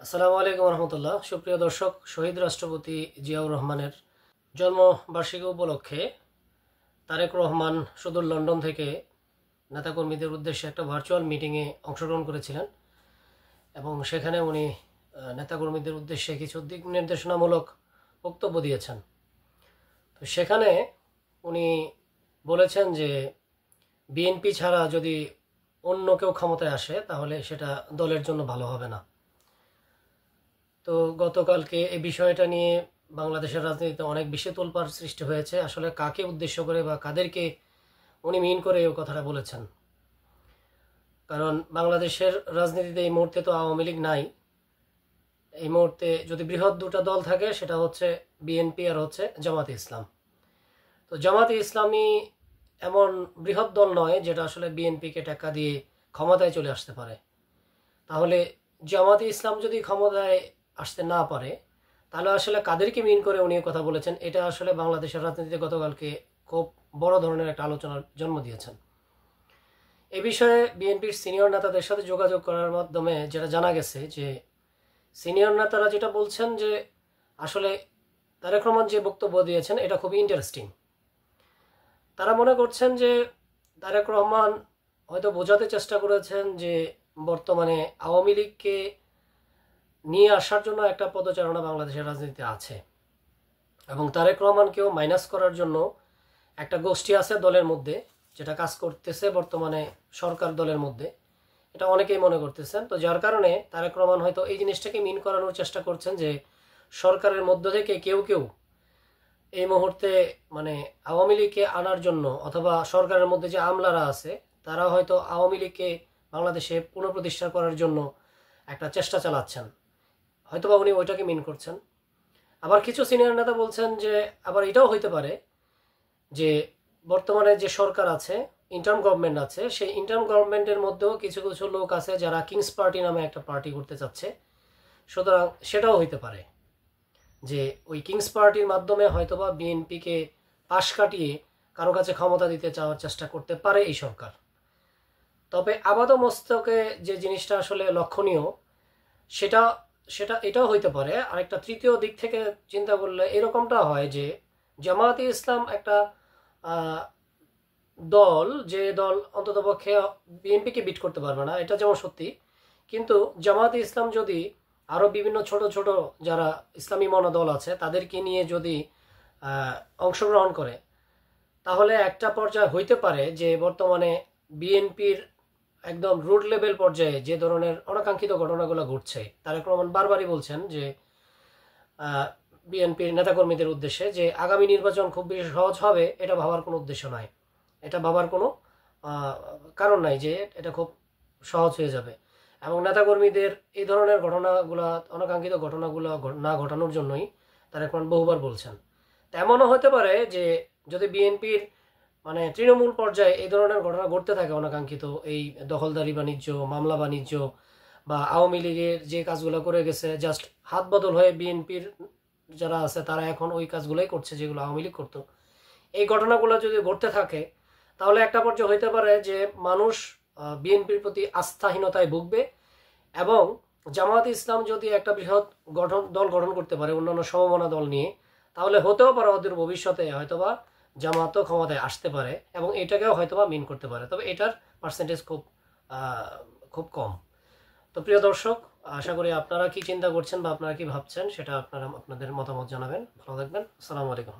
আসসালামু আলাইকুম রহমতুল্লাহ। সুপ্রিয় দর্শক, শহীদ রাষ্ট্রপতি জিয়াউর রহমানের জন্মবার্ষিকী উপলক্ষে তারেক রহমান সুদূর লন্ডন থেকে নেতাকর্মীদের উদ্দেশ্যে একটা ভার্চুয়াল মিটিংয়ে অংশগ্রহণ করেছিলেন এবং সেখানে উনি নেতাকর্মীদের উদ্দেশ্যে কিছু দিক নির্দেশনামূলক বক্তব্য দিয়েছেন। তো সেখানে উনি বলেছেন যে বিএনপি ছাড়া যদি অন্য কেউ ক্ষমতায় আসে তাহলে সেটা দলের জন্য ভালো হবে না। তো গতকালকে এই বিষয়টা নিয়ে বাংলাদেশের রাজনীতিতে অনেক বেশি তোলপাড় সৃষ্টি হয়েছে। আসলে কাকে উদ্দেশ্য করে বা কাদেরকে উনি মিন করে এই কথাটা বলেছেন? কারণ বাংলাদেশের রাজনীতিতে এই মুহূর্তে তো আওয়ামী লীগ নাই। এই মুহূর্তে যদি বৃহৎ দুটা দল থাকে সেটা হচ্ছে বিএনপি আর হচ্ছে জামাতে ইসলাম। তো জামাতে ইসলামী এমন বৃহৎ দল নয় যেটা আসলে বিএনপিকে টাকা দিয়ে ক্ষমতায় চলে আসতে পারে। তাহলে জামাতে ইসলাম যদি ক্ষমতায় আসতে না পারে তাহলে আসলে কাদেরকে মিন করে উনি কথা বলেছেন, এটা আসলে বাংলাদেশের রাজনীতিতে গতকালকে খুব বড় ধরনের একটা আলোচনার জন্ম দিয়েছেন। এ বিষয়ে বিএনপির সিনিয়র নেতাদের সাথে যোগাযোগ করার মাধ্যমে যেটা জানা গেছে যে সিনিয়র নেতারা যেটা বলছেন যে আসলে তারেক রহমান যে বক্তব্য দিয়েছেন এটা খুবই ইন্টারেস্টিং। তারা মনে করছেন যে তারেক রহমান হয়তো বোঝাতে চেষ্টা করেছেন যে বর্তমানে আওয়ামী লীগকে নিয়ে আসার জন্য একটা পদচারণা বাংলাদেশের রাজনীতিতে আছে এবং তারেক রহমানকেও মাইনাস করার জন্য একটা গোষ্ঠী আছে দলের মধ্যে যেটা কাজ করতেছে বর্তমানে সরকার দলের মধ্যে, এটা অনেকেই মনে করতেছেন। তো যার কারণে তারেক রহমান হয়তো এই জিনিসটাকে মিন করানোর চেষ্টা করছেন যে সরকারের মধ্য থেকে কেউ কেউ এই মুহূর্তে মানে আওয়ামী লীগকে আনার জন্য অথবা সরকারের মধ্যে যে আমলারা আছে তারা হয়তো আওয়ামী লীগকে বাংলাদেশে পুনঃপ্রতিষ্ঠা করার জন্য একটা চেষ্টা চালাচ্ছেন, হয়তোবা উনি ওইটাকে মিন করছেন। আবার কিছু সিনিয়র নেতা বলছেন যে আবার এটাও হইতে পারে যে বর্তমানে যে সরকার আছে, ইন্টার্ম গভর্নমেন্ট আছে, সেই ইন্টার্ম গভর্নমেন্টের মধ্যেও কিছু কিছু লোক আছে যারা কিংস পার্টি নামে একটা পার্টি করতে চাচ্ছে। সুতরাং সেটাও হইতে পারে যে ওই কিংস পার্টির মাধ্যমে হয়তোবা বিএনপিকে পাশ কাটিয়ে কারো কাছে ক্ষমতা দিতে চাওয়ার চেষ্টা করতে পারে এই সরকার। তবে আপাত মস্তকে যে জিনিসটা আসলে লক্ষণীয় সেটা সেটা এটাও হইতে পারে। আরেকটা তৃতীয় দিক থেকে চিন্তা করলে এরকমটা হয় যে জামায়াতে ইসলাম একটা দল, যে দল অন্ততপক্ষে বিএনপিকে বিট করতে পারবে না এটা যেমন সত্যি, কিন্তু জামায়াতে ইসলাম যদি আরও বিভিন্ন ছোট ছোট যারা ইসলামী মনোদল আছে তাদেরকে নিয়ে যদি অংশগ্রহণ করে তাহলে একটা পর্যায়ে হইতে পারে যে বর্তমানে বিএনপির একদম রুট লেভেল পর্যায়ে যে ধরনের অনাকাঙ্ক্ষিত ঘটনাগুলো ঘটছে, তারেক রহমান বারবারই বলছেন যে বিএনপির নেতাকর্মীদের উদ্দেশ্যে যে আগামী নির্বাচন খুব বেশি সহজ হবে এটা ভাবার কোনো উদ্দেশ্য নয়, এটা ভাবার কোনো কারণ নাই যে এটা খুব সহজ হয়ে যাবে। এবং নেতাকর্মীদের এই ধরনের ঘটনাগুলো, অনাকাঙ্ক্ষিত ঘটনাগুলো না ঘটানোর জন্যই তারেক রহমান বহুবার বলছেন। তেমনও হতে পারে যে যদি বিএনপির মানে তৃণমূল পর্যায়ে এই ধরনের ঘটনা ঘটতে থাকে অনাকাঙ্ক্ষিত, এই দখলদারি বাণিজ্য, মামলা বাণিজ্য বা আওয়ামী লীগের যে কাজগুলো করে গেছে জাস্ট হাত বদল হয়ে বিএনপির যারা আছে তারা এখন ওই কাজগুলোই করছে যেগুলো আওয়ামী লীগ করতো, এই ঘটনাগুলো যদি ঘটতে থাকে তাহলে একটা পর্যায়ে হইতে পারে যে মানুষ বিএনপির প্রতি আস্থাহীনতায় ভুগবে এবং জামায়াত ইসলাম যদি একটা বৃহৎ দল গঠন করতে পারে অন্যান্য সমমনা দল নিয়ে তাহলে হতেও পারে ওদের ভবিষ্যতে হয়তোবা জামাতও ক্ষমতায় আসতে পারে এবং এটাকেও হয়তোবা মিন করতে পারে, তবে এটার পার্সেন্টেজ খুব কম। তো প্রিয় দর্শক, আশা করি আপনারা কি চিন্তা করছেন বা আপনারা কি ভাবছেন সেটা আপনারা আপনাদের মতামত জানাবেন। ভালো থাকবেন। আসসালামু আলাইকুম।